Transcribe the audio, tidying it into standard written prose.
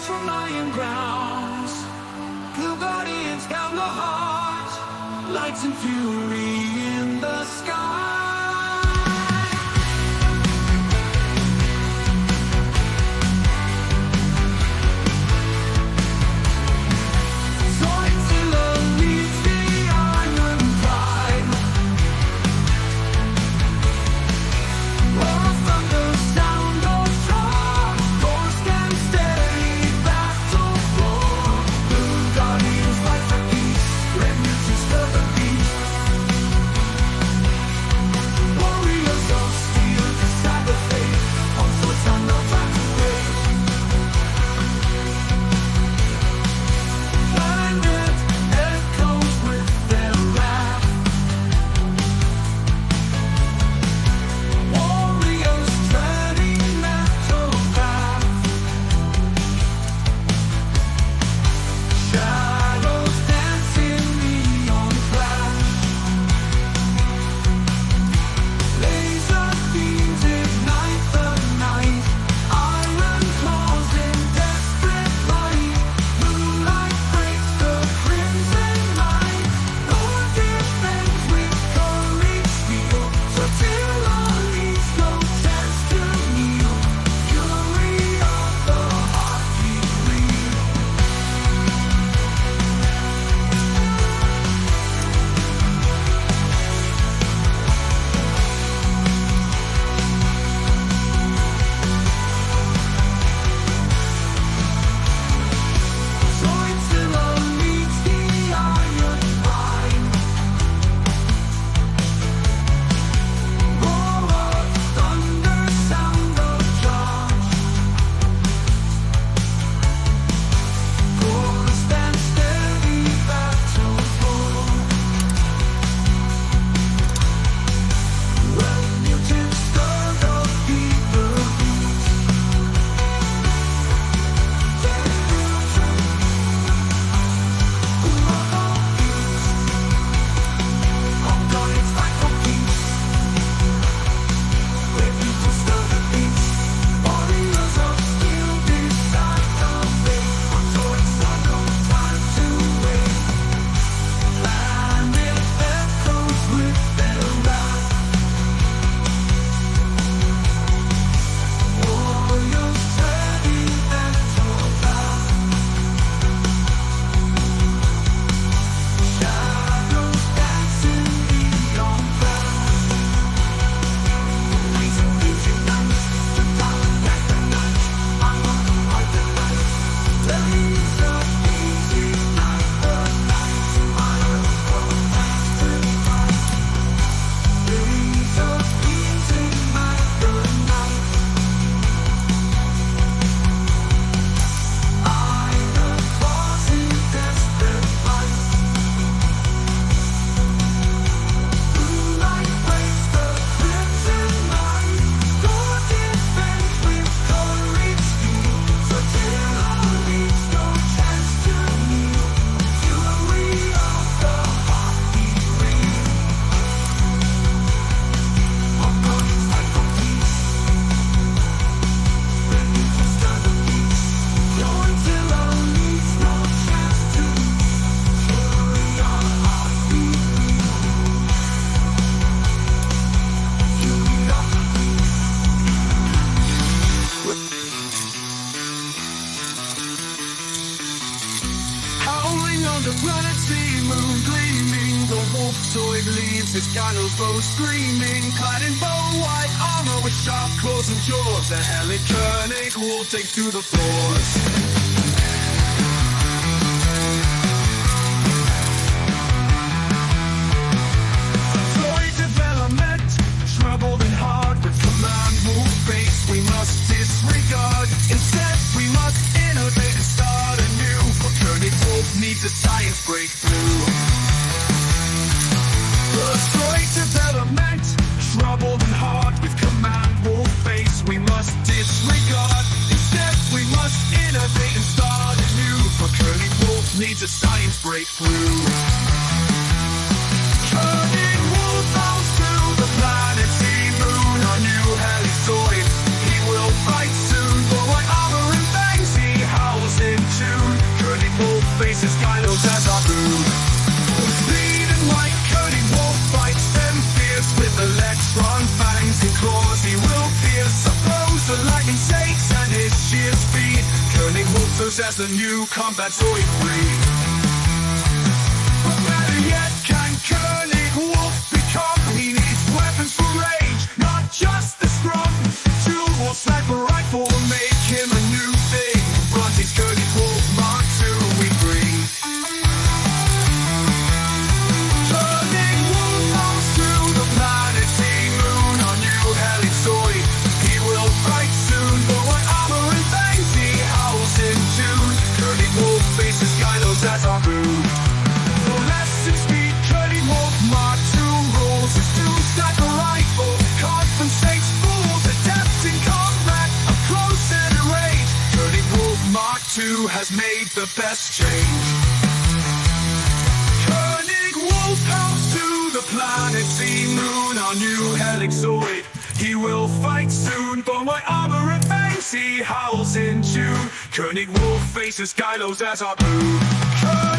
from lying grounds. Blue guardians scout the heart, lights and fury in the sky. Zoids leads the iron pride. Roar of thunder, sound of charge, doors stand steady, battle floor. Blue guardians fight for peace, red music still the beat. Warriors of steel decide the fate, on swords and no time to wait. Planet echoes with their wrath. Warriors treading metal path. Shadows dance in neon flash. Laser beams ignite the night. Iron claws in desperate fight. Moonlight breaks the crimson light. Lord defends with courage steel. Zoids leaves no chance to kneel. Fury of the heartbeat real. Zoids leads the iron pride. Roar of thunder, sound of charge. Chorus stand steady, battle floor. Well, mutants stir the people beat. Ongoing fight for peace. Where people stir the beats. Warriors of steel decide the fate. On Zoids, no time to wait. Planet echoes with their wrath. Warriors treading metal path. Shadows dance in neon flash. Reason music nights, the talent back the night. I'm on the right the night. Laser beams ignite the night. Iron claws dance to fight. Laser beams ignite the night. Iron claws in desperate fight. Moonlight breaks the crimson light. Lord defends with courage steel. Zoids leaves no chance to kneel. Fury of the heartbeat real. Ongoing fight for peace. Red music stir the beats. Zoids leaves no chance to fury of heartbeat real. Fury of the beast. Howling on the planet sea, moon gleaming. The wolf Zoid leaves his candle bow screaming. Clad in bow-white armor with sharp claws and jaws, the hellish König will take to the floors. Zoid development, troubled and hard with command move base we must disregard. Instead, we must innovate and start anew. For König Wolf needs a science breakthrough. Zoid development, troubled and hard with command wolf base we must disregard. Instead, we must innovate and start anew. For König Wolf needs a science breakthrough. König Wolf bounds to the planet, sea moon, our new heli Zoid. He will fight soon, for white armor and fangs he howls Skylos as the new combat Zoid breed. But better yet, can König Wolf become? He needs weapons for rage, not just the scrum. Dual sniper rifle will make him a new thing. Bronte's König Wolf Mark II we bring. König Wolf comes to the planet Moon on new Helix Zoid. He will fight soon, but what armor and fangs he howls in tune. König Wolf faces Skylos as our moon. For lesson speed, König Wolf Mark II rolls his two-sniper rifle. Compensates fools, adept in combat, up close and in range. König Wolf Mark II has made the best change. König Wolf comes to the planet Moon on new Helix Zoid. He will fight soon, but my armor and fangs he howls in tune. König Wolf faces Skylos as our boon.